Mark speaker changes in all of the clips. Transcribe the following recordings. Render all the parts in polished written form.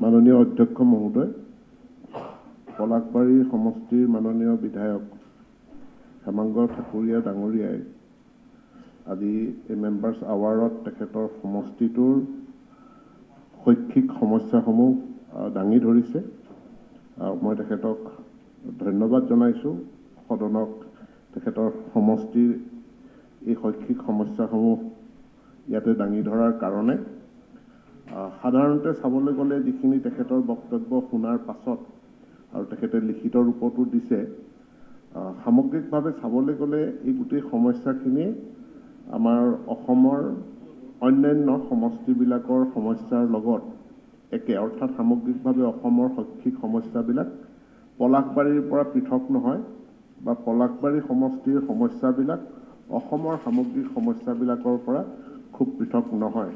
Speaker 1: মাননীয় অধ্যক্ষ মহোদয়, পলাশবাৰী সমষ্টিৰ মাননীয় বিধায়ক হেমাংগ ঠাকুৰীয়া ডাঙৰীয়াই আজি এই মেম্বাৰ্ছ আৱাৰত তেখেতৰ সমষ্টিটোৰ শৈক্ষিক সমস্যাসমূহ দাঙি ধৰিছে। মই তেখেতক ধন্যবাদ জনাইছোঁ। সদনক তেখেতৰ সমষ্টিৰ এই শৈক্ষিক সমস্যাসমূহ ইয়াতে দাঙি ধৰাৰ কাৰণে সাধাৰণতে চাবলৈ গ'লে যিখিনি তেখেতৰ বক্তব্য শুনাৰ পাছত আৰু তেখেতে লিখিত ৰূপতো দিছে, সামগ্ৰিকভাৱে চাবলৈ গ'লে এই গোটেই সমস্যাখিনি আমাৰ অসমৰ অন্যান্য সমষ্টিবিলাকৰ সমস্যাৰ লগত একে, অৰ্থাৎ সামগ্ৰিকভাৱে অসমৰ শৈক্ষিক সমস্যাবিলাক পলাশবাৰীৰ পৰা পৃথক নহয় বা পলাশবাৰী সমষ্টিৰ সমস্যাবিলাক অসমৰ সামগ্ৰিক সমস্যাবিলাকৰ পৰা খুব পৃথক নহয়।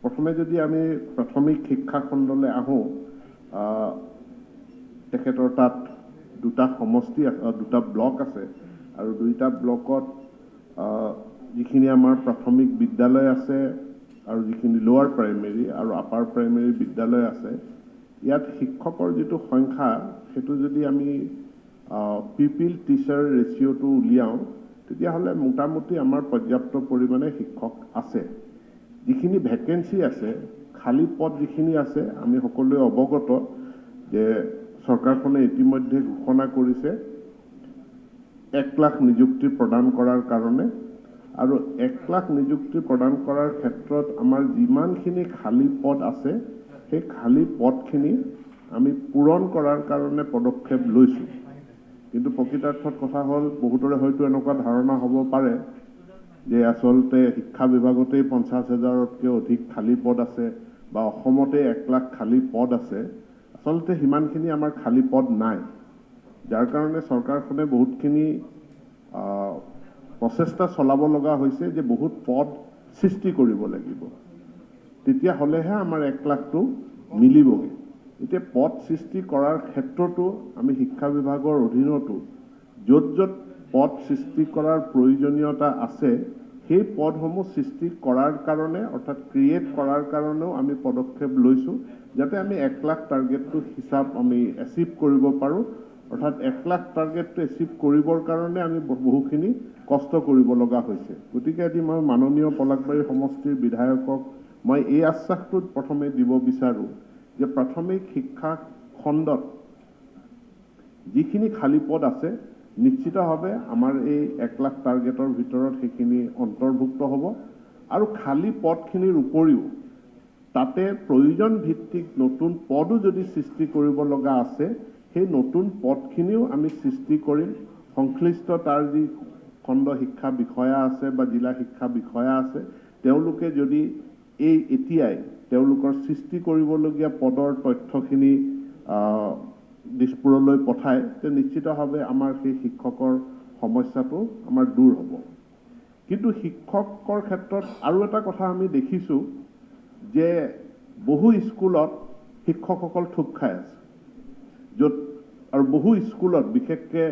Speaker 1: প্ৰথমে যদি আমি প্ৰাথমিক শিক্ষা খণ্ডলৈ আহোঁ, তেখেতৰ তাত দুটা সমষ্টি আছে, দুটা ব্লক আছে আৰু দুইটা ব্লকত যিখিনি আমাৰ প্ৰাথমিক বিদ্যালয় আছে আৰু যিখিনি লোৱাৰ প্ৰাইমেৰী আৰু আপাৰ প্ৰাইমেৰী বিদ্যালয় আছে, ইয়াত শিক্ষকৰ যিটো সংখ্যা সেইটো যদি আমি পিপিল টিচাৰ ৰেচিঅ'টো উলিয়াওঁ তেতিয়াহ'লে মোটামুটি আমাৰ পৰ্যাপ্ত পৰিমাণে শিক্ষক আছে। যিখিনি ভেকেঞ্চি আছে, খালী পদ যিখিনি আছে, আমি সকলোৱে অৱগত যে চৰকাৰখনে ইতিমধ্যে ঘোষণা কৰিছে 1 লাখ নিযুক্তি প্ৰদান কৰাৰ কাৰণে, আৰু 1 লাখ নিযুক্তি প্ৰদান কৰাৰ ক্ষেত্ৰত আমাৰ যিমানখিনি খালী পদ আছে সেই খালী পদখিনি আমি পূৰণ কৰাৰ কাৰণে পদক্ষেপ লৈছোঁ। কিন্তু প্ৰকৃতাৰ্থত কথা হ'ল, বহুতৰে হয়তো এনেকুৱা ধাৰণা হ'ব পাৰে যে আচলতে শিক্ষা বিভাগতেই 50,000তকৈ অধিক খালী পদ আছে বা অসমতে 1 লাখ খালী পদ আছে। আচলতে সিমানখিনি আমাৰ খালী পদ নাই, যাৰ কাৰণে চৰকাৰখনে বহুতখিনি প্ৰচেষ্টা চলাব লগা হৈছে যে বহুত পদ সৃষ্টি কৰিব লাগিব, তেতিয়াহ'লেহে আমাৰ 1 লাখটো মিলিবগৈ। এতিয়া পদ সৃষ্টি কৰাৰ ক্ষেত্ৰতো আমি শিক্ষা বিভাগৰ অধীনতো য'ত য'ত পদ সৃষ্টি কৰাৰ প্ৰয়োজনীয়তা আছে সেই পদসমূহ সৃষ্টি কৰাৰ কাৰণে, অৰ্থাৎ ক্ৰিয়েট কৰাৰ কাৰণেও আমি পদক্ষেপ লৈছোঁ যাতে আমি 1 লাখ টাৰ্গেটটো হিচাপ আমি এচিভ কৰিব পাৰোঁ। অৰ্থাৎ 1 লাখ টাৰ্গেটটো এচিভ কৰিবৰ কাৰণে আমি বহুখিনি কষ্ট কৰিব লগা হৈছে। গতিকে আজি মই মাননীয় পলাশবাৰী সমষ্টিৰ বিধায়কক মই এই আশ্বাসটো প্ৰথমে দিব বিচাৰোঁ যে প্ৰাথমিক শিক্ষা খণ্ডত যিখিনি খালী পদ আছে নিশ্চিতভাৱে আমাৰ এই 1 লাখ টাৰ্গেটৰ ভিতৰত সেইখিনি অন্তৰ্ভুক্ত হ'ব। আৰু খালী পদখিনিৰ উপৰিও তাতে প্ৰয়োজন ভিত্তিক নতুন পদো যদি সৃষ্টি কৰিব লগা আছে সেই নতুন পদখিনিও আমি সৃষ্টি কৰিম। সংশ্লিষ্ট তাৰ যি খণ্ড শিক্ষা বিষয়া আছে বা জিলা শিক্ষা বিষয়া আছে, তেওঁলোকে যদি এতিয়াই তেওঁলোকৰ সৃষ্টি কৰিবলগীয়া পদৰ তথ্যখিনি দিছপুৰলৈ পঠায় তে নিশ্চিতভাৱে আমাৰ সেই শিক্ষকৰ সমস্যাটো আমাৰ দূৰ হ'ব। কিন্তু শিক্ষকৰ ক্ষেত্ৰত আৰু এটা কথা আমি দেখিছোঁ যে বহু স্কুলত শিক্ষকসকল থুপ খাই আছে, য'ত আৰু বহু স্কুলত বিশেষকৈ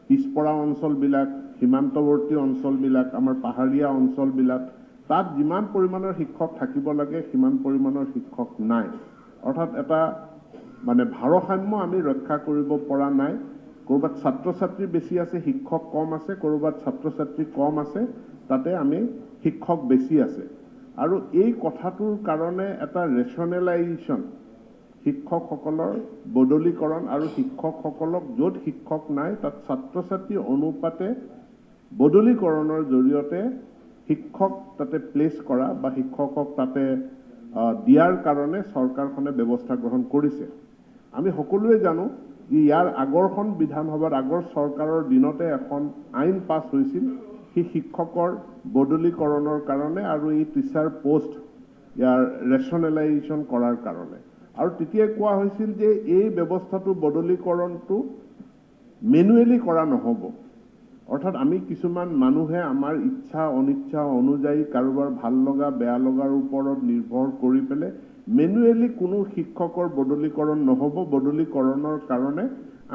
Speaker 1: পিছপৰা অঞ্চলবিলাক, সীমান্তৱৰ্তী অঞ্চলবিলাক, আমাৰ পাহাৰীয়া অঞ্চলবিলাক, তাত যিমান পৰিমাণৰ শিক্ষক থাকিব লাগে সিমান পৰিমাণৰ শিক্ষক নাই। অৰ্থাৎ এটা মানে ভাৰসাম্য আমি ৰক্ষা কৰিব পৰা নাই। ক'ৰবাত ছাত্ৰ ছাত্ৰী বেছি আছে, শিক্ষক কম আছে, ক'ৰবাত ছাত্ৰ ছাত্ৰী কম আছে, তাতে আমি শিক্ষক বেছি আছে। আৰু এই কথাটোৰ কাৰণে এটা ৰেচনেলাইজেশ্যন, শিক্ষকসকলৰ বদলীকৰণ আৰু শিক্ষকসকলক য'ত শিক্ষক নাই তাত ছাত্ৰ ছাত্ৰী অনুপাতে বদলীকৰণৰ জৰিয়তে শিক্ষক তাতে প্লেচ কৰা বা শিক্ষকক তাতে দিয়াৰ কাৰণে চৰকাৰখনে ব্যৱস্থা গ্ৰহণ কৰিছে। আমি সকলোৱে জানো যে ইয়াৰ আগৰখন বিধানসভাত আগৰ চৰকাৰৰ দিনতে এখন আইন পাছ হৈছিল সেই শিক্ষকৰ বদলীকৰণৰ কাৰণে আৰু এই টিচাৰ পোষ্ট ইয়াৰ ৰেচনেলাইজেশ্যন কৰাৰ কাৰণে। আৰু তেতিয়াই কোৱা হৈছিল যে এই ব্যৱস্থাটো বদলীকৰণটো মেনুৱেলি কৰা নহ'ব। অৰ্থাৎ আমি কিছুমান মানুহে আমাৰ ইচ্ছা অনিচ্ছা অনুযায়ী কাৰোবাৰ ভাল লগা বেয়া লগাৰ ওপৰত নিৰ্ভৰ কৰি পেলাই মেনুৱেলি কোনো শিক্ষকৰ বদলীকৰণ নহ'ব। বদলীকৰণৰ কাৰণে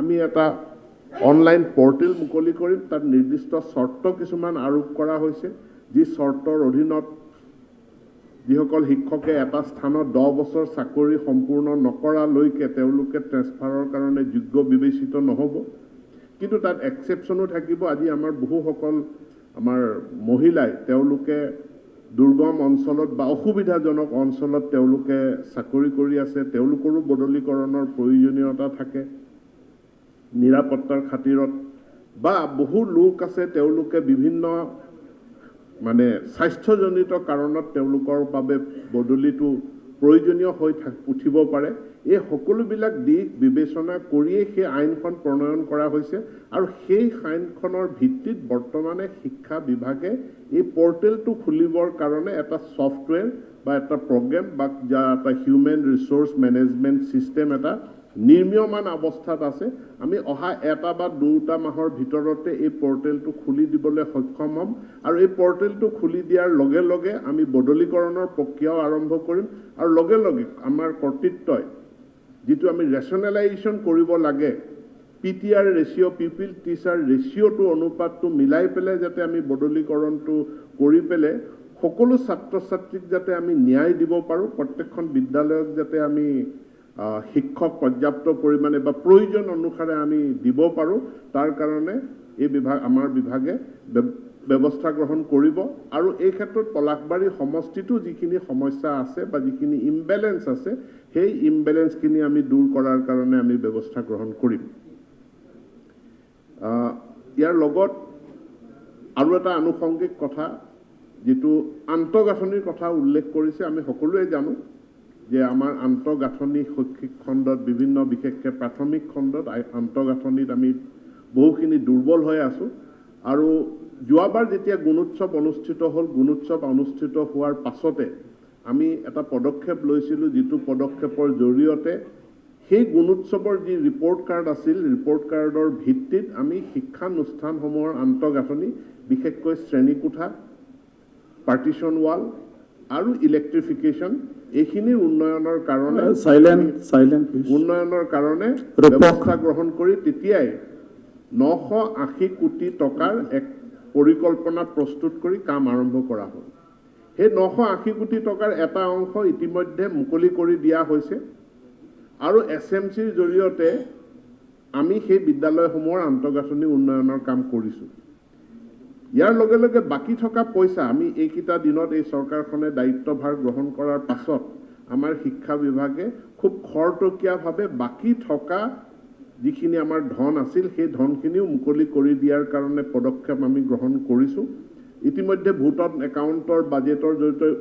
Speaker 1: আমি এটা অনলাইন পৰ্টেল মুকলি কৰিম, তাত নিৰ্দিষ্ট চৰ্ত কিছুমান আৰোপ কৰা হৈছে, যি চৰ্তৰ অধীনত যিসকল শিক্ষকে এটা স্থানত 10 বছৰ চাকৰি সম্পূৰ্ণ নকৰালৈকে তেওঁলোকে ট্ৰেন্সফাৰৰ কাৰণে যোগ্য বিবেচিত নহ'ব কিন্তু তাত এক্সেপশ্যনো থাকিব আজি আমাৰ বহুসকল আমাৰ মহিলাই তেওঁলোকে দুৰ্গম অঞ্চলত বা অসুবিধাজনক অঞ্চলত তেওঁলোকে চাকৰি কৰি আছে তেওঁলোকৰো বদলীকৰণৰ প্ৰয়োজনীয়তা থাকে নিৰাপত্তাৰ খাতিৰত বা বহু লোক আছে তেওঁলোকে বিভিন্ন মানে স্বাস্থ্যজনিত কাৰণত তেওঁলোকৰ বাবে বদলিটো প্ৰয়োজনীয় হৈ উঠিব পাৰে এই সকলোবিলাক দিশ বিবেচনা কৰিয়ে সেই আইনখন প্ৰণয়ন কৰা হৈছে আৰু সেই আইনখনৰ ভিত্তিত বৰ্তমানে শিক্ষা বিভাগে এই পৰ্টেলটো খুলিবৰ কাৰণে এটা সফটৱেৰ বা এটা প্ৰগ্ৰাম বা এটা হিউমেন ৰিসোৰ্স মেনেজমেন্ট সিস্টেম এটা নিৰ্মীয়মান অৱস্থাত আছে আমি অহা এটা বা দুটা মাহৰ ভিতৰতে এই পৰ্টেলটো খুলি দিবলৈ সক্ষম হ'ম আৰু এই পৰ্টেলটো খুলি দিয়াৰ লগে লগে আমি বদলীকৰণৰ প্ৰক্ৰিয়াও আৰম্ভ কৰিম আৰু লগে লগে আমাৰ কৰ্তৃত্বই যেটো আমি ৰেশনালাইজেশন কৰিব লাগে পিটিআৰ ৰেশিও পিপল টিচাৰ ৰেশিওটো অনুপাতটো মিলাই পেলে যাতে আমি বদলীকৰণটো কৰি পেলে সকলো ছাত্ৰ ছাত্ৰীক যাতে আমি ন্যায় দিব পাৰো প্ৰত্যেকখন বিদ্যালয়ক যাতে আমি শিক্ষক পৰ্যাপ্ত পৰিমাণে বা প্ৰয়োজন অনুসাৰে আমি দিব পাৰো তাৰ কাৰণে এই বিভাগ আমাৰ বিভাগে ব্যৱস্থা গ্ৰহণ কৰিব আৰু এই ক্ষেত্ৰত পলাশবাৰী সমষ্টিটো যিখিনি সমস্যা আছে বা যিখিনি ইমবেলেন্স আছে সেই ইমবেলেন্সখিনি আমি দূৰ কৰাৰ কাৰণে আমি ব্যৱস্থা গ্ৰহণ কৰিম ইয়াৰ লগত আৰু এটা আনুষংগিক কথা যেটো আন্তঃগাঁথনিৰ কথা উল্লেখ কৰিছে আমি সকলোৱে জানো যে আমাৰ আন্তঃগাঁথনি শৈক্ষিক খণ্ডত বিভিন্ন বিশেষকৈ প্ৰাথমিক খণ্ডত আন্তঃগাঁথনিত আমি বহুখিনি দুৰ্বল হৈ আছো আৰু যোৱাবাৰ যেতিয়া গুণোৎসৱ অনুষ্ঠিত হ'ল গুণোৎসৱ অনুষ্ঠিত হোৱাৰ পাছতে আমি এটা পদক্ষেপ লৈছিলো যেটো পদক্ষেপৰ জৰিয়তে সেই গুণোৎসৱৰ যি ৰিপৰ্ট কাৰ্ড আছিল ৰিপৰ্ট কাৰ্ডৰ ভিত্তিত আমি শিক্ষানুষ্ঠানসমূহৰ আন্তঃগাঁথনি বিশেষকৈ শ্ৰেণীকোঠা পাৰ্টিশন ৱাল আৰু ইলেক্ট্ৰিফিকেশন এইখিনিৰ উন্নয়নৰ কাৰণে উন্নয়নৰ কাৰণে ব্যৱস্থা গ্ৰহণ কৰি তেতিয়াই 980 কোটি টকাৰ এক পৰিকল্পনা প্ৰস্তুত কৰি কাম আৰম্ভ কৰা হ'ল সেই 980 কোটি টকাৰ এটা অংশ ইতিমধ্যে মুকলি কৰি দিয়া হৈছে আৰু এছএমচিৰ জৰিয়তে আমি সেই বিদ্যালয়সমূহৰ আন্তঃগাঁথনি উন্নয়নৰ কাম কৰিছো ইয়াৰ লগে লগে বাকি থকা পইচা আমি এইকিটা দিনত এই চৰকাৰখনে দায়িত্বভাৰ গ্ৰহণ কৰাৰ পাছত আমাৰ শিক্ষা বিভাগে খুব খৰতকীয়াভাৱে বাকি থকা যিখিনি আমাৰ ধন আছিল সেই ধনখিনিও মুকলি কৰি দিয়াৰ কাৰণে পদক্ষেপ আমি গ্ৰহণ কৰিছো ইতিমধ্যে ভোটত একাউণ্টৰ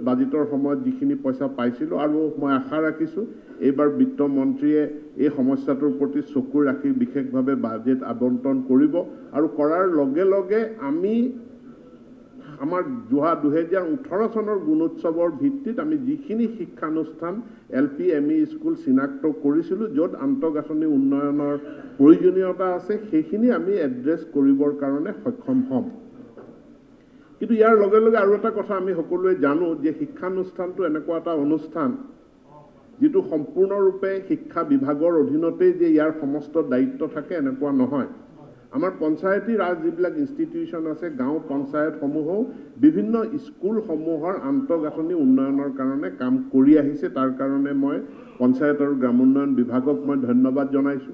Speaker 1: বাজেটৰ সময়ত যিখিনি পইচা পাইছিল আৰু মই আশা ৰাখিছো এইবাৰ বিত্ত মন্ত্ৰীয়ে এই সমস্যাটোৰ প্ৰতি চকু ৰাখি বিশেষভাৱে বাজেট আবণ্টন কৰিব আৰু কৰাৰ লগে লগে আমি আমাৰ 2018 চনৰ গুণোৎসৱৰ ভিত্তিত আমি যিখিনি শিক্ষানুষ্ঠান এলপি এমই স্কুল চিনাক্ত কৰিছিলো য'ত আন্তঃগাঁথনি উন্নয়নৰ প্ৰয়োজনীয়তা আছে সেইখিনি আমি এড্ৰেছ কৰিবৰ কাৰণে সক্ষম হ'ম কিন্তু ইয়াৰ লগে লগে আৰু এটা কথা আমি সকলোৱে জানো যে শিক্ষানুষ্ঠানটো এনেকুৱা এটা অনুষ্ঠান যেটো সম্পূৰ্ণৰূপে শিক্ষা বিভাগৰ অধীনতেই যে ইয়াৰ সমস্ত দায়িত্ব থাকে এনেকুৱা নহয় আমাৰ পঞ্চায়তী ৰাজ যিবিলাক ইনষ্টিটিউচন আছে গাঁও পঞ্চায়তসমূহও বিভিন্ন স্কুলসমূহৰ আন্তঃগাঁথনি উন্নয়নৰ কাৰণে কাম কৰি আহিছে তাৰ কাৰণে মই পঞ্চায়ত আৰু গ্ৰামোন্নয়ন বিভাগক মই ধন্যবাদ জনাইছো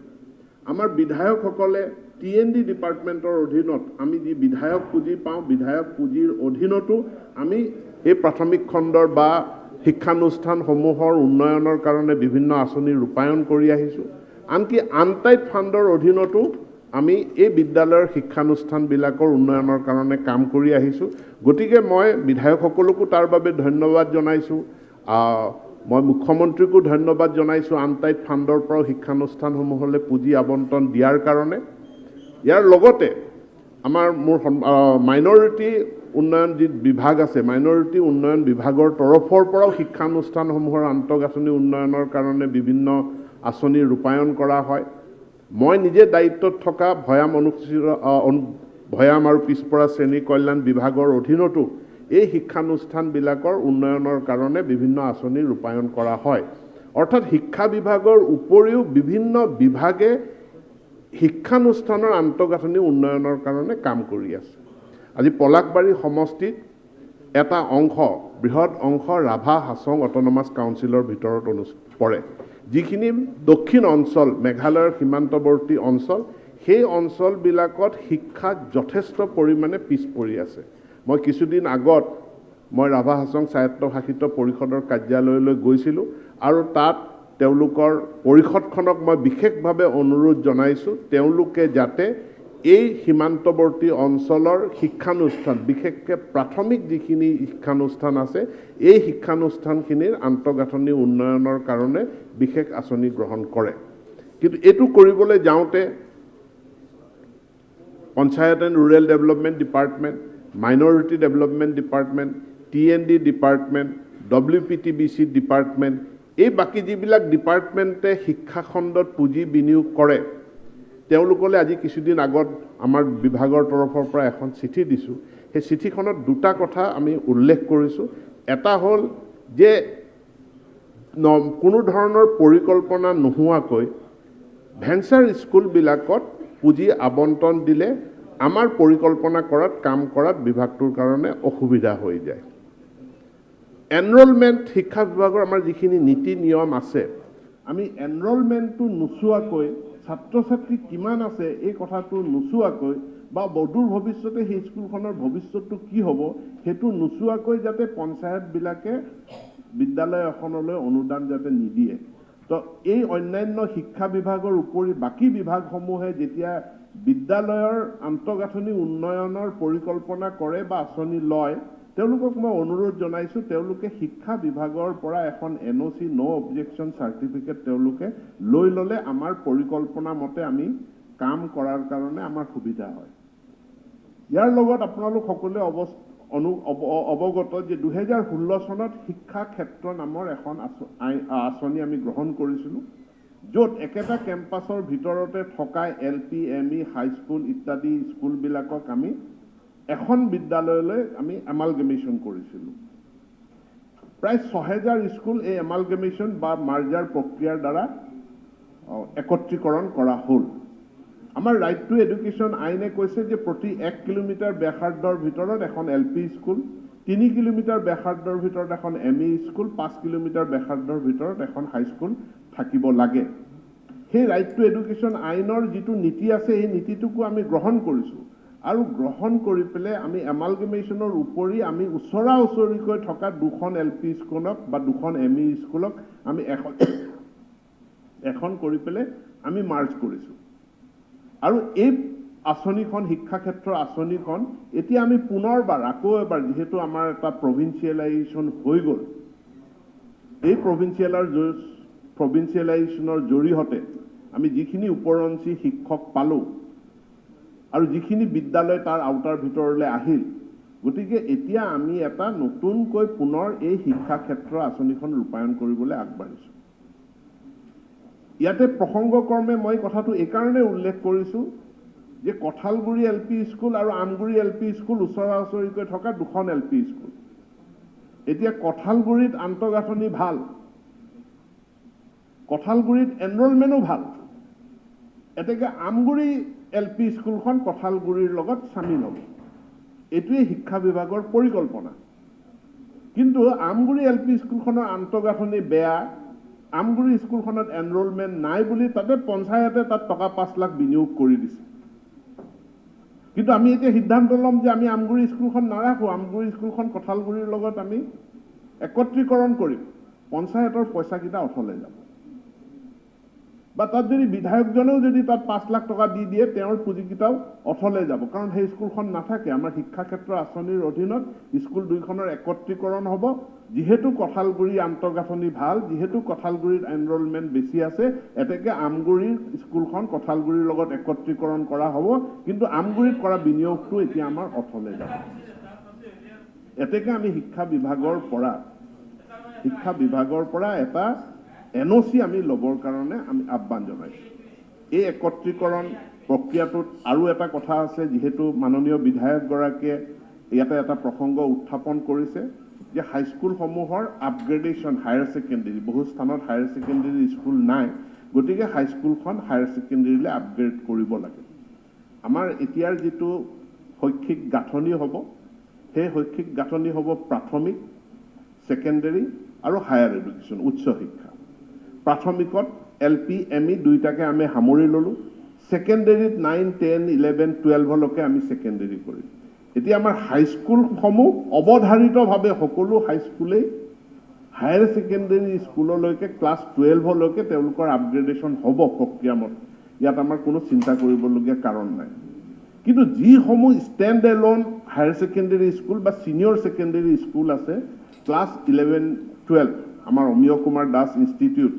Speaker 1: আমাৰ বিধায়কসকলে টিএনডি ডিপাৰ্টমেন্টৰ অধীনত আমি যি বিধায়ক পুঁজি পাওঁ বিধায়ক পুঁজিৰ অধীনতো আমি এই প্ৰাথমিক খণ্ডৰ বা শিক্ষানুষ্ঠানসমূহৰ উন্নয়নৰ কাৰণে বিভিন্ন আঁচনি ৰূপায়ণ কৰি আহিছো আনকি আনটাইড ফাণ্ডৰ অধীনতো আমি এই বিদ্যালয়ৰ শিক্ষানুষ্ঠানবিলাকৰ উন্নয়নৰ কাৰণে কাম কৰি আহিছো গতিকে মই বিধায়কসকলকো তাৰ বাবে ধন্যবাদ জনাইছো মই মুখ্যমন্ত্ৰীকো ধন্যবাদ জনাইছো আনটাইড ফাণ্ডৰ পৰা শিক্ষানুষ্ঠানসমূহলৈ পুঁজি আবণ্টন দিয়াৰ কাৰণে ইয়াৰ লগতে আমাৰ মাইনৰিটি উন্নয়ন যি বিভাগ আছে মাইনৰিটি উন্নয়ন বিভাগৰ তৰফৰ পৰাও শিক্ষানুষ্ঠানসমূহৰ আন্তঃগাঁথনি উন্নয়নৰ কাৰণে বিভিন্ন আঁচনি ৰূপায়ণ কৰা হয় মই নিজে দায়িত্বত থকা ভয়াম আৰু পিছপৰা শ্ৰেণী কল্যাণ বিভাগৰ অধীনতো এই শিক্ষানুষ্ঠানবিলাকৰ উন্নয়নৰ কাৰণে বিভিন্ন আঁচনি ৰূপায়ণ কৰা হয় অৰ্থাৎ শিক্ষা বিভাগৰ উপৰিও বিভিন্ন বিভাগে শিক্ষানুষ্ঠানৰ আন্তঃগাঁথনি উন্নয়নৰ কাৰণে কাম কৰি আছে আজি পলাশবাৰী সমষ্টিত এটা অংশ বৃহৎ অংশ ৰাভা হাছং অট'নমাছ কাউন্সিলৰ ভিতৰত পৰে যিখিনি দক্ষিণ অঞ্চল মেঘালয়ৰ সীমান্তৱৰ্তী অঞ্চল সেই অঞ্চলবিলাকত শিক্ষা যথেষ্ট পৰিমাণে পিছ পৰি আছে মই কিছুদিন আগত মই ৰাভা হাছং স্বায়ত্তশাসিত পৰিষদৰ কাৰ্যালয়লৈ গৈছিলোঁ আৰু তাত তেওঁলোকৰ পৰিষদখনক মই বিশেষভাৱে অনুৰোধ জনাইছোঁ তেওঁলোকে যাতে এই সীমান্তৱৰ্তী অঞ্চলৰ শিক্ষানুষ্ঠান বিশেষকৈ প্ৰাথমিক যিখিনি শিক্ষানুষ্ঠান আছে এই শিক্ষানুষ্ঠানখিনিৰ আন্তঃগাঁথনি উন্নয়নৰ কাৰণে বিশেষ আঁচনি গ্ৰহণ কৰে কিন্তু এইটো কৰিবলৈ যাওঁতে panchayat and rural development department minority development department TND department WPTBC department এই বাকি যিবিলাক ডিপাৰ্টমেণ্টে শিক্ষাখণ্ডত পুঁজি বিনিয়োগ কৰে তেওঁলোকলৈ আজি কিছুদিন আগত আমাৰ বিভাগৰ তৰফৰ পৰা এখন চিঠি দিছোঁ সেই চিঠিখনত দুটা কথা আমি উল্লেখ কৰিছোঁ এটা হ'ল যে কোনো ধৰণৰ পৰিকল্পনা নোহোৱাকৈ ভেঞ্চাৰ স্কুলবিলাকত পুঁজি আবণ্টন দিলে আমাৰ পৰিকল্পনা কৰাত কাম কৰাত বিভাগটোৰ কাৰণে অসুবিধা হৈ যায় এনৰোলমেণ্ট শিক্ষা বিভাগৰ আমাৰ যিখিনি নীতি নিয়ম আছে আমি এনৰোলমেণ্টটো নোচোৱাকৈ ছাত্ৰ ছাত্ৰী কিমান আছে এই কথাটো নোচোৱাকৈ বা বদূৰ ভৱিষ্যতে সেই স্কুলখনৰ ভৱিষ্যতটো কি হ'ব সেইটো নোচোৱাকৈ যাতে পঞ্চায়তবিলাকে বিদ্যালয় এখনলৈ অনুদান যাতে নিদিয়ে তো এই অন্যান্য শিক্ষা বিভাগৰ উপৰি বাকী বিভাগসমূহে যেতিয়া বিদ্যালয়ৰ আন্তঃগাঁথনি উন্নয়নৰ পৰিকল্পনা কৰে বা আঁচনি লয় তেওঁলোকক মই অনুৰোধ জনাইছোঁ তেওঁলোকে শিক্ষা বিভাগৰ পৰা এখন NOC নো অবজেকশ্যন চাৰ্টিফিকেট তেওঁলোকে লৈ ল'লে আমাৰ পৰিকল্পনা মতে আমি কাম কৰাৰ কাৰণে আমাৰ সুবিধা হয় ইয়াৰ লগত আপোনালোক সকলোৱে অৱগত যে 2016 চনত শিক্ষা ক্ষেত্ৰ নামৰ এখন আঁচনি আমি গ্ৰহণ কৰিছিলোঁ য'ত একেটা কেম্পাছৰ ভিতৰতে থকা LP ME হাইস্কুল ইত্যাদি স্কুলবিলাকক আমি এখন বিদ্যালয়লৈ আমি এমালগেমেশ্যন কৰিছিলোঁ প্ৰায় 6000 স্কুল এই এমালগেমেশ্যন বা মাৰ্জাৰ প্ৰক্ৰিয়াৰ দ্বাৰা একত্ৰীকৰণ কৰা হ'ল আমাৰ ৰাইট টু এডুকেশ্যন আইনে কৈছে যে প্ৰতি 1 কিলোমিটাৰ ব্যাসাৰ্ধৰ ভিতৰত এখন LP স্কুল 3 কিলোমিটাৰ ব্যাসাৰ্ধৰ ভিতৰত এখন ME স্কুল 5 কিলোমিটাৰ ব্যাসাৰ্ধৰ ভিতৰত এখন হাইস্কুল থাকিব লাগে সেই ৰাইট টু এডুকেশ্যন আইনৰ যিটো নীতি আছে এই নীতিটোকো আমি গ্ৰহণ কৰিছোঁ আৰু গ্ৰহণ কৰি পেলাই আমি এমালগেমেশ্যনৰ উপৰি আমি ওচৰা ওচৰিকৈ থকা দুখন LP স্কুলক বা দুখন ME স্কুলক আমি এখন কৰি পেলাই আমি মাৰ্জ কৰিছোঁ আৰু এই আঁচনিখন শিক্ষা ক্ষেত্ৰৰ আঁচনিখন এতিয়া আমি পুনৰবাৰ আকৌ এবাৰ যেহেতু আমাৰ এটা প্ৰভিন্সিয়েলাইজেশ্যন হৈ গ'ল এই প্ৰভিন্সিয়েলাইজেশ্যনৰ জৰিয়তে আমি যিখিনি উপৰঞ্চি শিক্ষক পালোঁ আৰু যিখিনি বিদ্যালয় তাৰ আওতাৰ ভিতৰলৈ আহিল গতিকে এতিয়া আমি এটা নতুনকৈ পুনৰ এই শিক্ষা ক্ষেত্ৰৰ আঁচনিখন ৰূপায়ণ কৰিবলৈ আগবাঢ়িছোঁ ইয়াতে প্ৰসংগক্ৰমে মই কথাটো এইকাৰণে উল্লেখ কৰিছোঁ যে কঠালগুৰি LP স্কুল আৰু আমগুৰি LP স্কুল ওচৰা ওচৰিকৈ থকা দুখন LP স্কুল এতিয়া কঠালগুৰিত আন্তঃগাঁথনি ভাল কঠালগুৰিত এনৰোলমেণ্টো ভাল এতেকে আমগুৰি LP স্কুলখন কঠালগুৰিৰ লগত সামিল হ'ব এইটোৱে শিক্ষা বিভাগৰ পৰিকল্পনা কিন্তু আমগুৰি LP স্কুলখনৰ আন্তঃগাঁথনি বেয়া আমগুৰি স্কুলখনত এনৰোলমেণ্ট নাই বুলি তাতে পঞ্চায়তে তাত টকা 5 লাখ বিনিয়োগ কৰি দিছে কিন্তু আমি এতিয়া সিদ্ধান্ত ল'ম যে আমি আমগুৰি স্কুলখন নাৰাখোঁ আমগুৰি স্কুলখন কঠালগুৰিৰ লগত আমি একত্ৰীকৰণ কৰিম পঞ্চায়তৰ পইচাকেইটা অথলে যাব বা তাত যদি বিধায়কজনেও যদি তাত 5 লাখ টকা দি দিয়ে তেওঁৰ পুঁজিকেইটাও অথলে যাব কাৰণ সেই স্কুলখন নাথাকে আমাৰ শিক্ষা ক্ষেত্ৰ আঁচনিৰ অধীনত স্কুল দুইখনৰ একত্ৰীকৰণ হ'ব যিহেতু কঠালগুৰি আন্তঃগাঁথনি ভাল যিহেতু কঠালগুৰিত এনৰোলমেণ্ট বেছি আছে এতেকে আমগুৰিৰ স্কুলখন কঠালগুৰিৰ লগত একত্ৰীকৰণ কৰা হ'ব কিন্তু আমগুৰিত কৰা বিনিয়োগটো এতিয়া আমাৰ অথলে যাব এতেকে আমি শিক্ষা বিভাগৰ পৰা এটা NOC আমি ল'বৰ কাৰণে আমি আহ্বান জনাইছোঁ এই একত্ৰীকৰণ প্ৰক্ৰিয়াটোত আৰু এটা কথা আছে যেহেতু মাননীয় বিধায়কগৰাকীয়ে ইয়াতে এটা প্ৰসংগ উত্থাপন কৰিছে যে হাইস্কুলসমূহৰ আপগ্ৰেডেশ্যন হায়াৰ ছেকেণ্ডেৰী বহু স্থানত হায়াৰ ছেকেণ্ডেৰী স্কুল নাই গতিকে হাইস্কুলখন হায়াৰ ছেকেণ্ডেৰীলৈ আপগ্ৰেড কৰিব লাগে আমাৰ এতিয়াৰ যিটো শৈক্ষিক গাঁথনি হ'ব সেই শৈক্ষিক গাঁথনি হ'ব প্ৰাথমিক, সেকেন্ডাৰী আৰু হায়াৰ এডুকেশ্যন, উচ্চ শিক্ষা। প্ৰাথমিকত LP, ME দুইটাকে আমি সামৰি ল'লো। সেকেন্ডাৰীত 9, 10, 11, 12লৈকে আমি সেকেন্ডাৰী কৰিম। এতিয়া আমাৰ হাইস্কুলসমূহ অৱধাৰিতভাৱে সকলো হাইস্কুলেই হায়াৰ সেকেন্ডাৰী স্কুললৈকে ক্লাছ 12লৈকে তেওঁলোকৰ আপগ্ৰেডেশ্যন হ'ব প্ৰক্ৰিয়ামতে। ইয়াত আমাৰ কোনো চিন্তা কৰিবলগীয়া কাৰণ নাই। কিন্তু যিসমূহ stand alone higher secondary school বা ছিনিয়ৰ সেকেন্ডাৰী স্কুল আছে, ক্লাছ 11, 12, আমাৰ অমিয় কুমাৰ দাস ইনষ্টিটিউট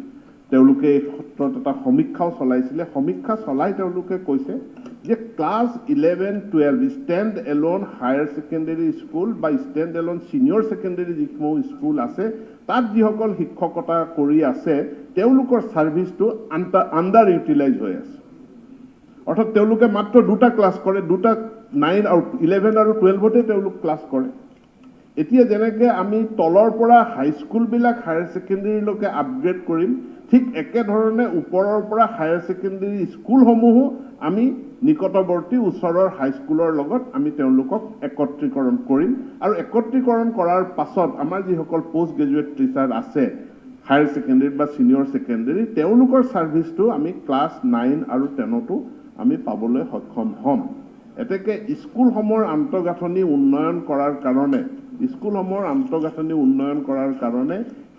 Speaker 1: তেওঁলোকে এই ক্ষেত্ৰত এটা সমীক্ষাও চলাইছিলে। সমীক্ষা চলাই তেওঁলোকে কৈছে যে class 11, 12 stand alone higher secondary school বা ষ্টেণ্ড এলোন ছিনিয়ৰ সেকেন্ডাৰী যিসমূহ স্কুল আছে, তাত যিসকল শিক্ষকতা কৰি আছে তেওঁলোকৰ ছাৰ্ভিচটো আণ্ডাৰ ইউটিলাইজ হৈ আছে। অৰ্থাৎ তেওঁলোকে মাত্ৰ দুটা ক্লাছ কৰে, দুটা 9 আৰু 11 আৰু 12তে তেওঁলোক ক্লাছ কৰে। এতিয়া যেনেকৈ আমি তলৰ পৰা হাইস্কুলবিলাক হায়াৰ সেকেন্ডাৰীলৈকে আপগ্ৰেড কৰিম, ঠিক একেধৰণে ওপৰৰ পৰা হায়াৰ সেকেন্ডাৰী স্কুলসমূহো আমি নিকটৱৰ্তী ওচৰৰ হাইস্কুলৰ লগত আমি তেওঁলোকক একত্ৰীকৰণ কৰিম। আৰু একত্ৰীকৰণ কৰাৰ পাছত আমাৰ যিসকল পোষ্ট গ্ৰেজুৱেট টিচাৰ আছে হায়াৰ সেকেন্ডাৰী বা ছিনিয়ৰ সেকেন্ডাৰী, তেওঁলোকৰ ছাৰ্ভিচটো আমি ক্লাছ 9 আৰু 10তো আমি পাবলৈ সক্ষম হ'ম। এতেকে স্কুলসমূহৰ আন্তঃগাঁথনি উন্নয়ন কৰাৰ কাৰণে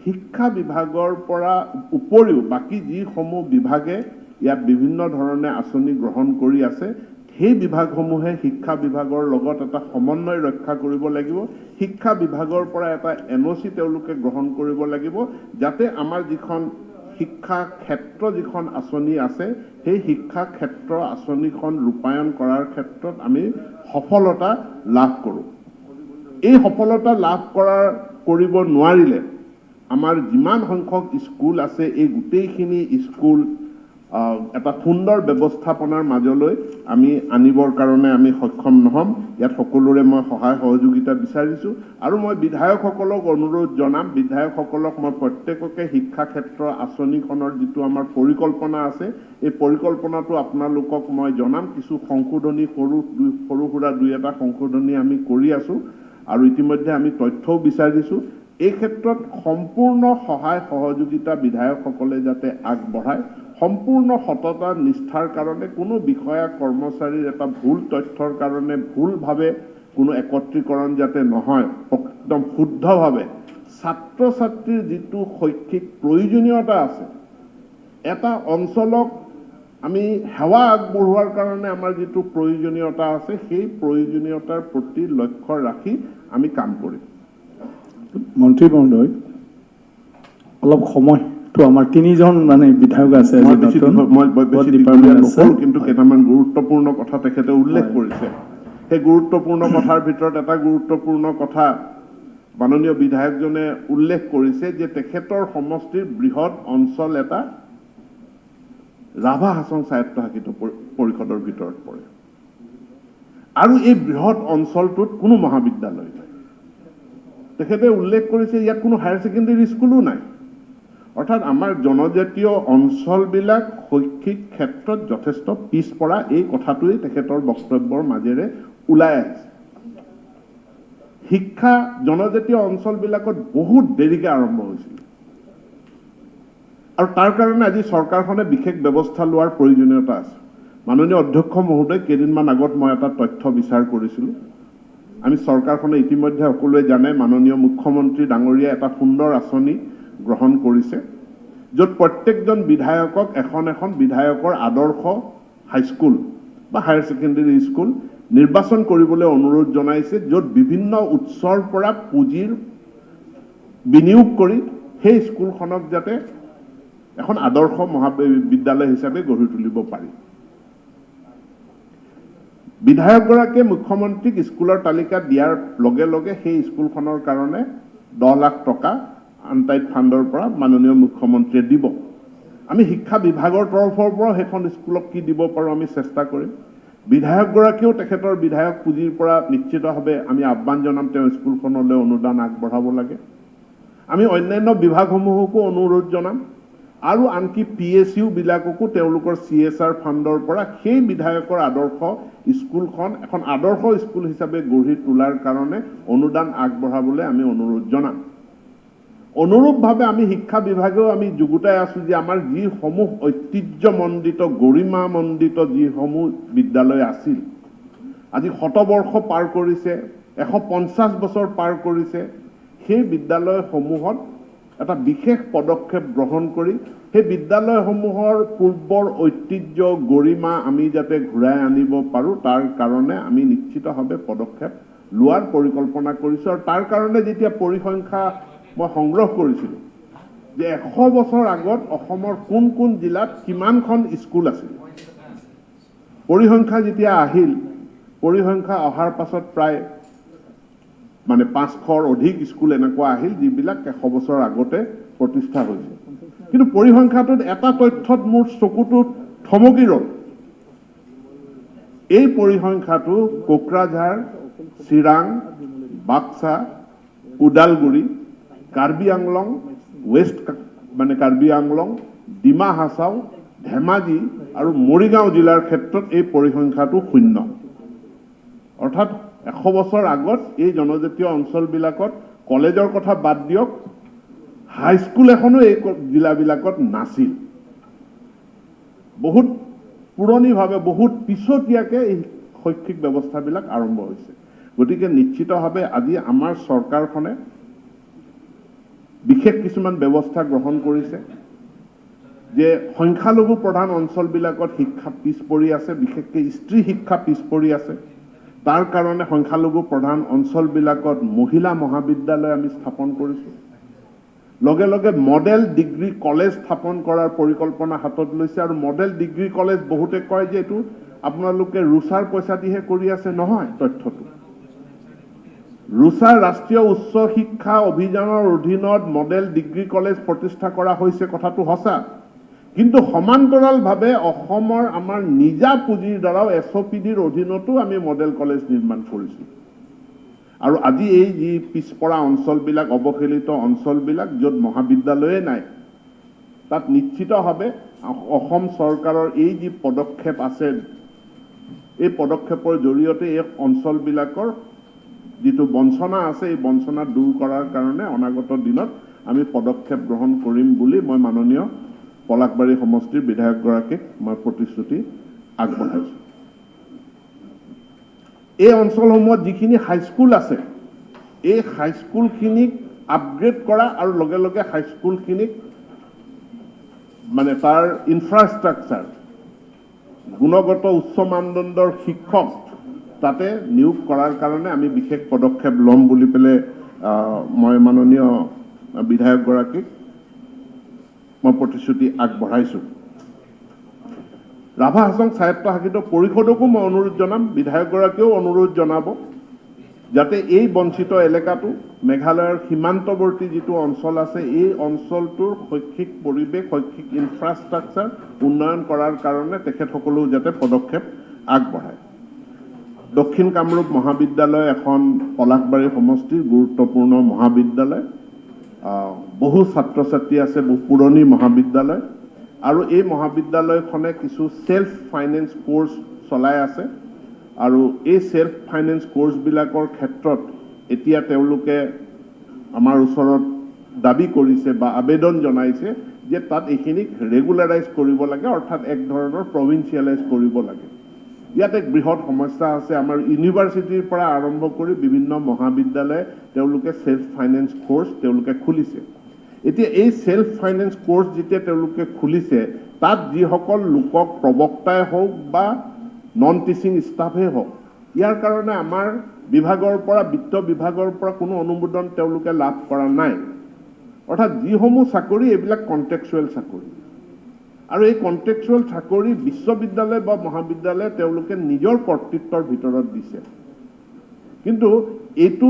Speaker 1: শিক্ষা বিভাগৰ পৰা উপৰিও বাকী যিসমূহ বিভাগে ইয়াত বিভিন্ন ধৰণে আঁচনি গ্ৰহণ কৰি আছে, সেই বিভাগসমূহে শিক্ষা বিভাগৰ লগত এটা সমন্বয় ৰক্ষা কৰিব লাগিব। শিক্ষা বিভাগৰ পৰা এটা NOC তেওঁলোকে গ্ৰহণ কৰিব লাগিব, যাতে আমাৰ যিখন শিক্ষা ক্ষেত্ৰ যিখন আঁচনি আছে, সেই শিক্ষা ক্ষেত্ৰ আঁচনিখন ৰূপায়ণ কৰাৰ ক্ষেত্ৰত আমি সফলতা লাভ কৰোঁ। এই সফলতা লাভ কৰিব নোৱাৰিলে আমাৰ যিমান সংখ্যক স্কুল আছে, এই গোটেইখিনি স্কুল এটা সুন্দৰ ব্যৱস্থাপনাৰ মাজলৈ আমি আনিবৰ কাৰণে আমি সক্ষম নহ'ম। ইয়াত সকলোৰে মই সহায় সহযোগিতা বিচাৰিছোঁ আৰু মই বিধায়কসকলক অনুৰোধ জনাম, বিধায়কসকলক মই প্ৰত্যেককে শিক্ষা ক্ষেত্ৰ আঁচনিখনৰ যিটো আমাৰ পৰিকল্পনা আছে, এই পৰিকল্পনাটো আপোনালোকক মই জনাম। কিছু সংশোধনী সৰু সুৰা দুই এটা সংশোধনী আমি কৰি আছোঁ আৰু ইতিমধ্যে আমি তথ্যও বিচাৰিছোঁ। এই ক্ষেত্ৰত সম্পূৰ্ণ সহায় সহযোগিতা বিধায়কসকলে যাতে আগবঢ়ায়, সম্পূৰ্ণ সততা নিষ্ঠাৰ কাৰণে কোনো বিষয়া কৰ্মচাৰীৰ এটা ভুল তথ্যৰ কাৰণে ভুলভাৱে কোনো একত্ৰীকৰণ যাতে নহয়, একদম শুদ্ধভাৱে ছাত্ৰ ছাত্ৰীৰ যিটো শৈক্ষিক প্ৰয়োজনীয়তা আছে, এটা অঞ্চলক আমি সেৱা আগবঢ়োৱাৰ কাৰণে আমাৰ যিটো প্ৰয়োজনীয়তা আছে, সেই প্ৰয়োজনীয়তাৰ প্ৰতি লক্ষ্য ৰাখি আমি কাম কৰিম।
Speaker 2: মন্ত্ৰী মহোদয়, অলপ সময়টো আমাৰ তিনিজন বিধায়ক আছে,
Speaker 1: কিন্তু কেইটামান গুৰুত্বপূৰ্ণ কথা তেখেতে উল্লেখ কৰিছে। সেই গুৰুত্বপূৰ্ণ কথাৰ ভিতৰত এটা গুৰুত্বপূৰ্ণ কথা মাননীয় বিধায়কজনে উল্লেখ কৰিছে যে তেখেতৰ সমষ্টিৰ বৃহৎ অঞ্চল এটা ৰাভা হাছং স্বায়ত্তশাসিত পৰিষদৰ ভিতৰত পৰে আৰু এই বৃহৎ অঞ্চলটোত কোনো মহাবিদ্যালয় নাই। তেখেতে উল্লেখ কৰিছে ইয়াত কোনো হায়াৰ সেকেন্ডাৰী স্কুলো নাই। অৰ্থাৎ আমাৰ জনজাতীয় অঞ্চলবিলাক শৈক্ষিক ক্ষেত্ৰত যথেষ্ট পিছপৰা, এই কথাটোৱেই তেখেতৰ বক্তব্যৰ মাজেৰে ওলাই আহিছে। শিক্ষা জনজাতীয় অঞ্চলবিলাকত বহুত দেৰিকৈ আৰম্ভ হৈছিল আৰু তাৰ কাৰণে আজি চৰকাৰখনে বিশেষ ব্যৱস্থা লোৱাৰ প্ৰয়োজনীয়তা আছে। মাননীয় অধ্যক্ষ মহোদয়, কেইদিনমান আগত মই এটা তথ্য বিচাৰ কৰিছিলোঁ। আমি চৰকাৰখনে ইতিমধ্যে সকলোৱে জানে, মাননীয় মুখ্যমন্ত্ৰী ডাঙৰীয়া এটা সুন্দৰ আঁচনি গ্ৰহণ কৰিছে, য'ত প্ৰত্যেকজন বিধায়কক এখন বিধায়কৰ আদৰ্শ হাইস্কুল বা হায়াৰ সেকেন্ডাৰী স্কুল নিৰ্বাচন কৰিবলৈ অনুৰোধ জনাইছে, য'ত বিভিন্ন উৎসৰ পৰা পুঁজিৰ বিনিয়োগ কৰি সেই স্কুলখনক যাতে এখন আদৰ্শ মহাবিদ্যালয় হিচাপে গঢ়ি তুলিব পাৰি। বিধায়কগৰাকীয়ে মুখ্যমন্ত্ৰীক স্কুলৰ তালিকা দিয়াৰ লগে লগে সেই স্কুলখনৰ কাৰণে 10 লাখ টকা আনটাইড ফাণ্ডৰ পৰা মাননীয় মুখ্যমন্ত্ৰীয়ে দিব। আমি শিক্ষা বিভাগৰ তৰফৰ পৰা সেইখন স্কুলক কি দিব পাৰোঁ আমি চেষ্টা কৰিম। বিধায়কগৰাকীয়েও তেখেতৰ বিধায়ক পুঁজিৰ পৰা নিশ্চিতভাৱে আমি আহ্বান জনাম, তেওঁ স্কুলখনলৈ অনুদান আগবঢ়াব লাগে। আমি অন্যান্য বিভাগসমূহকো অনুৰোধ জনাম আৰু আনকি PSU বিলাককো তেওঁলোকৰ CSR ফাণ্ডৰ পৰা সেই বিধায়কৰ আদৰ্শ স্কুলখন এখন আদৰ্শ স্কুল হিচাপে গঢ়ি তোলাৰ কাৰণে অনুদান আগবঢ়াবলৈ আমি অনুৰোধ জনাম। অনুৰূপভাৱে আমি শিক্ষা বিভাগেও আমি যুগুতাই আছো যে আমাৰ যিসমূহ ঐতিহ্যমণ্ডিত গৰিমামণ্ডিত যিসমূহ বিদ্যালয় আছিল, আজি 100 বৰ্ষ পাৰ কৰিছে, 150 বছৰ পাৰ কৰিছে, সেই বিদ্যালয়সমূহত এটা বিশেষ পদক্ষেপ গ্ৰহণ কৰি সেই বিদ্যালয়সমূহৰ পূৰ্বৰ ঐতিহ্য গৰিমা আমি যাতে ঘূৰাই আনিব পাৰোঁ তাৰ কাৰণে আমি নিশ্চিতভাৱে পদক্ষেপ লোৱাৰ পৰিকল্পনা কৰিছোঁ। আৰু তাৰ কাৰণে যেতিয়া পৰিসংখ্যা মই সংগ্ৰহ কৰিছিলোঁ যে 100 বছৰ আগত অসমৰ কোন কোন জিলাত কিমানখন স্কুল আছিল, পৰিসংখ্যা যেতিয়া আহিল, পৰিসংখ্যা অহাৰ পাছত প্ৰায় 500ৰ অধিক স্কুল এনেকুৱা আহিল যিবিলাক 100 বছৰ আগতে প্ৰতিষ্ঠা হৈছিল। কিন্তু পৰিসংখ্যাটোত এটা তথ্যত মোৰ চকুটো থমকি ৰল। এই পৰিসংখ্যাটো কোকৰাঝাৰ, চিৰাং, বাক্সা, ওদালগুৰি, কাৰ্বি আংলং, ৱেষ্ট কাৰ্বি আংলং, ডিমা হাছাও, ধেমাজি আৰু মৰিগাঁও জিলাৰ ক্ষেত্ৰত এই পৰিসংখ্যাটো শূন্য। অৰ্থাৎ 100 বছৰ আগত এই জনজাতীয় অঞ্চলবিলাকত কলেজৰ কথা বাদ দিয়ক, হাইস্কুল এখনো এই জিলাবিলাকত নাছিল। বহুত পুৰণিভাৱে বহুত পিছতীয়াকৈ এই শৈক্ষিক ব্যৱস্থাবিলাক আৰম্ভ হৈছে। গতিকে নিশ্চিতভাৱে আজি আমাৰ চৰকাৰখনে বিশেষ কিছুমান ব্যৱস্থা গ্ৰহণ কৰিছে যে সংখ্যালঘু প্ৰধান অঞ্চলবিলাকত শিক্ষা পিছ পৰি আছে, বিশেষকৈ স্ত্ৰী শিক্ষা পিছ পৰি আছে। তাৰ কাৰণে সংখ্যালঘু প্ৰধান অঞ্চলবিলাকত মহিলা মহাবিদ্যালয় আমি স্থাপন কৰিছোঁ। লগে লগে মডেল ডিগ্ৰী কলেজ স্থাপন কৰাৰ পৰিকল্পনা হাতত লৈছে। আৰু মডেল ডিগ্ৰী কলেজ বহুতে কয় যে এইটো আপোনালোকে ৰুচাৰ পইচা দিহে কৰি আছে, নহয় তথ্যটো। ৰুচাৰ ৰাষ্ট্ৰীয় উচ্চ শিক্ষা অভিযানৰ অধীনত মডেল ডিগ্ৰী কলেজ প্ৰতিষ্ঠা কৰা হৈছে, কথাটো সঁচা। কিন্তু সমান্তৰালভাৱে অসমৰ আমাৰ নিজা পুঁজিৰ দ্বাৰাও SOPDৰ অধীনতো আমি মডেল কলেজ নিৰ্মাণ কৰিছোঁ। আৰু আজি এই যি পিছপৰা অঞ্চলবিলাক, অৱহেলিত অঞ্চলবিলাক য'ত মহাবিদ্যালয়ে নাই, তাত নিশ্চিতভাৱে অসম চৰকাৰৰ এই যি পদক্ষেপ আছে, এই পদক্ষেপৰ জৰিয়তে এই অঞ্চলবিলাকৰ যিটো বঞ্চনা আছে, এই বঞ্চনা দূৰ কৰাৰ কাৰণে অনাগত দিনত আমি পদক্ষেপ গ্ৰহণ কৰিম বুলি মই মাননীয় পলাশবাৰী সমষ্টিৰ বিধায়কগৰাকীক মই প্ৰতিশ্ৰুতি আগবঢ়াইছোঁ। এই অঞ্চলসমূহত যিখিনি হাইস্কুল আছে, এই হাইস্কুলখিনিক আপগ্ৰেড কৰা আৰু লগে লগে হাইস্কুলখিনিক তাৰ ইনফ্ৰাষ্ট্ৰাকচাৰ, গুণগত উচ্চ মানদণ্ডৰ শিক্ষক তাতে নিয়োগ কৰাৰ কাৰণে আমি বিশেষ পদক্ষেপ ল'ম বুলি পেলাই মই মাননীয় বিধায়কগৰাকীক মই প্ৰতিশ্ৰুতি আগবঢ়াইছোঁ। ৰাভা হাছং স্বায়ত্তশাসিত পৰিষদকো মই অনুৰোধ জনাম, বিধায়কগৰাকীয়েও অনুৰোধ জনাব যাতে এই বঞ্চিত এলেকাটো, মেঘালয়ৰ সীমান্তৱৰ্তী যিটো অঞ্চল আছে, এই অঞ্চলটোৰ শৈক্ষিক পৰিৱেশ, শৈক্ষিক ইনফ্ৰাষ্ট্ৰাকচাৰ উন্নয়ন কৰাৰ কাৰণে তেখেতসকলেও যাতে পদক্ষেপ আগবঢ়ায়। দক্ষিণ কামৰূপ মহাবিদ্যালয় এখন পলাশবাৰী সমষ্টিৰ গুৰুত্বপূৰ্ণ মহাবিদ্যালয়। বহু ছাত্ৰ ছাত্ৰী আছে, বহু পুৰণি মহাবিদ্যালয়। আৰু এই মহাবিদ্যালয়খনে কিছু সেল্ফ ফাইনেন্স কোৰ্স চলাই আছে। আৰু এই সেল্ফ ফাইনেন্স কোৰ্সবিলাকৰ ক্ষেত্ৰত এতিয়া তেওঁলোকে আমাৰ ওচৰত দাবী কৰিছে বা আবেদন জনাইছে যে তাত এইখিনিক ৰেগুলাৰাইজ কৰিব লাগে, অৰ্থাৎ এক ধৰণৰ প্ৰভিন্সিয়েলাইজ কৰিব লাগে। ইয়াত এক বৃহৎ সমস্যা আছে। আমাৰ ইউনিভাৰ্চিটিৰ পৰা আৰম্ভ কৰি বিভিন্ন মহাবিদ্যালয়ে তেওঁলোকে সেল্ফ ফাইনেন্স কোৰ্স তেওঁলোকে খুলিছে। এতিয়া এই সেল্ফ ফাইনেন্স কোৰ্স যেতিয়া তেওঁলোকে খুলিছে, তাত যিসকল লোকক প্ৰবক্তাই হওক বা নন টিচিং ষ্টাফেই হওক, ইয়াৰ কাৰণে আমাৰ বিভাগৰ পৰা, বিত্ত বিভাগৰ পৰা কোনো অনুমোদন তেওঁলোকে লাভ কৰা নাই। অৰ্থাৎ যিসমূহ চাকৰি, এইবিলাক কণ্টেক্সুৱেল চাকৰি। আৰু এই কণ্টেক্সুৱেল চাকৰি বিশ্ববিদ্যালয় বা মহাবিদ্যালয়ে তেওঁলোকে নিজৰ কৰ্তৃত্বৰ ভিতৰত দিছে। কিন্তু এইটো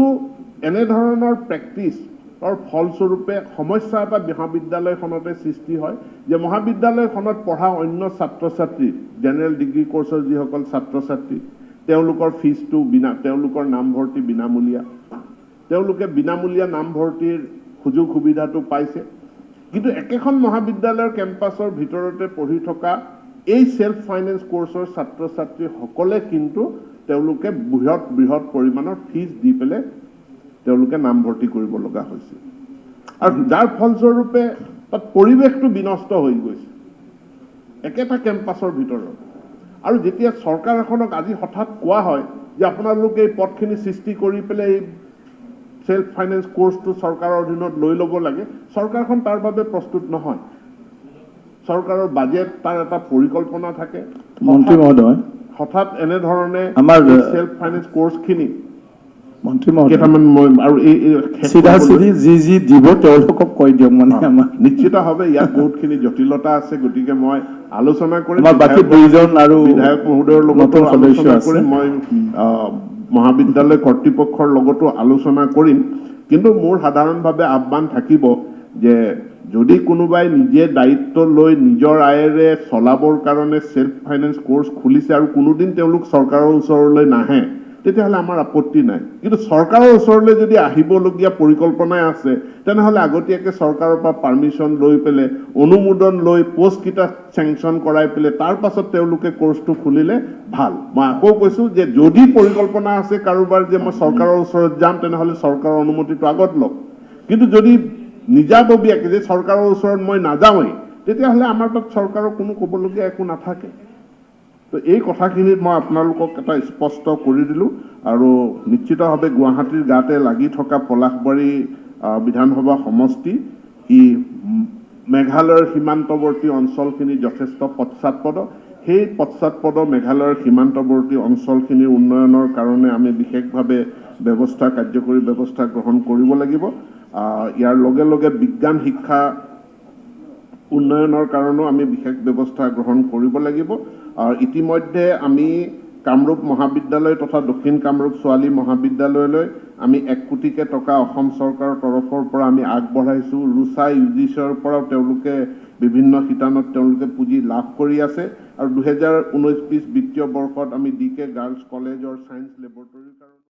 Speaker 1: এনেধৰণৰ প্ৰেক্টিছৰ ফলস্বৰূপে সমস্যা এটা মহাবিদ্যালয়খনতে সৃষ্টি হয় যে মহাবিদ্যালয়খনত পঢ়া অন্য ছাত্ৰ ছাত্ৰী, জেনেৰেল ডিগ্ৰী কোৰ্চৰ যিসকল ছাত্ৰ ছাত্ৰী, তেওঁলোকৰ ফিজটো তেওঁলোকৰ নামভৰ্তি বিনামূলীয়া। তেওঁলোকে বিনামূলীয়া নামভৰ্তিৰ সুযোগ সুবিধাটো পাইছে। কিন্তু একেখন মহাবিদ্যালয়ৰ কেম্পাছৰ ভিতৰতে পঢ়ি থকা এই সেলফ ফাইনেন্স কোৰ্সৰ ছাত্ৰ ছাত্ৰীসকলে কিন্তু তেওঁলোকে বৃহৎ বৃহৎ পৰিমাণৰ ফিজ দি পেলাই তেওঁলোকে নামভৰ্তি কৰিব লগা হৈছে আৰু যাৰ ফলস্বৰূপে তাত পৰিৱেশটো বিনষ্ট হৈ গৈছে একেটা কেম্পাছৰ ভিতৰত আৰু যেতিয়া চৰকাৰ এখনক আজি হঠাৎ কোৱা হয় যে আপোনালোকে এই পদখিনি সৃষ্টি কৰি পেলাই সেলফ ফাইনেন্স কোৰ্সটো চৰকাৰৰ অধীনত লৈ ল'ব লাগে চৰকাৰখন তাৰ বাবে প্ৰস্তুত নহয় চৰকাৰৰ বাজেট তাৰ এটা পৰিকল্পনা থাকে
Speaker 2: মন্ত্ৰী মহোদয়
Speaker 1: হঠাৎ এনে ধৰণে
Speaker 2: আমাৰ
Speaker 1: সেলফ ফাইনেন্স কোৰ্সখিনি
Speaker 2: মন্ত্ৰী মহোদয়
Speaker 1: কেইটামান আৰু এই
Speaker 2: চিধা চিধি যি দিব তেওঁলোকক কৈ দিয়ক মানে আমাৰ
Speaker 1: নিশ্চিতভাৱে ইয়াত বহুতখিনি জটিলতা আছে গতিকে মই আলোচনা কৰিম
Speaker 2: আমাৰ বাকী দুইজন আৰু
Speaker 1: বিধায়ক মহোদয়ৰ লগতো
Speaker 2: সদস্য
Speaker 1: আলোচনা
Speaker 2: আছে
Speaker 1: কৰিম মই মহাবিদ্যালয় কৰ্তৃপক্ষৰ লগতো আলোচনা কৰিম কিন্তু মোৰ সাধাৰণভাৱে আহ্বান থাকিব যে যদি কোনোবাই নিজে দায়িত্ব লৈ নিজৰ আয়েৰে চলাবৰ কাৰণে সেলফ ফাইনেন্স কোৰ্স খুলিছে আৰু কোনোদিন তেওঁলোক চৰকাৰৰ ওচৰলৈ নাহে তেতিয়াহ'লে আমাৰ আপত্তি নাই কিন্তু চৰকাৰৰ ওচৰলৈ যদি আহিবলগীয়া পৰিকল্পনাই আছে তেনেহ'লে আগতীয়াকৈ চৰকাৰৰ পৰা পাৰ্মিশ্যন লৈ পেলাই অনুমোদন লৈ পোষ্টকেইটা চেংচন কৰাই পেলাই তাৰ পাছত তেওঁলোকে কোৰ্সটো খুলিলে ভাল মই আকৌ কৈছোঁ যে যদি পৰিকল্পনা আছে কাৰোবাৰ যে মই চৰকাৰৰ ওচৰত যাম তেনেহ'লে চৰকাৰৰ অনুমতিটো আগত লওক কিন্তু যদি নিজাববীয়াকৈ যে চৰকাৰৰ ওচৰত মই নাযাওঁৱেই তেতিয়াহ'লে আমাৰ তাত চৰকাৰৰ কোনো ক'বলগীয়া একো নাথাকে তো এই কথাখিনিত মই আপোনালোকক এটা স্পষ্ট কৰি দিলোঁ আৰু নিশ্চিতভাৱে গুৱাহাটীৰ গাতে লাগি থকা পলাশবাৰী বিধানসভা সমষ্টি ই মেঘালয়ৰ সীমান্তৱৰ্তী অঞ্চলখিনি যথেষ্ট পশ্চাৎপদ সেই পশ্চাৎপদ মেঘালয়ৰ সীমান্তৱৰ্তী অঞ্চলখিনিৰ উন্নয়নৰ কাৰণে আমি বিশেষভাৱে কাৰ্যকৰী ব্যৱস্থা গ্ৰহণ কৰিব লাগিব ইয়াৰ লগে লগে বিজ্ঞান শিক্ষা উন্নয়নৰ কাৰণেও আমি বিশেষ ব্যৱস্থা গ্ৰহণ কৰিব লাগিব আৰু ইতিমধ্যে আমি কামৰূপ মহাবিদ্যালয় তথা দক্ষিণ কামৰূপ ছোৱালী মহাবিদ্যালয়লৈ আমি 1 কোটিকে টকা অসম চৰকাৰৰ তৰফৰ পৰা আমি আগবঢ়াইছোঁ ৰুচা ইউজিচৰ পৰাও তেওঁলোকে বিভিন্ন শিতানত তেওঁলোকে পুঁজি লাভ কৰি আছে আৰু 2019-20 বিত্তীয় বৰ্ষত আমি DK গাৰ্লছ কলেজৰ ছায়েন্স লেবৰেটৰীৰ কাৰণে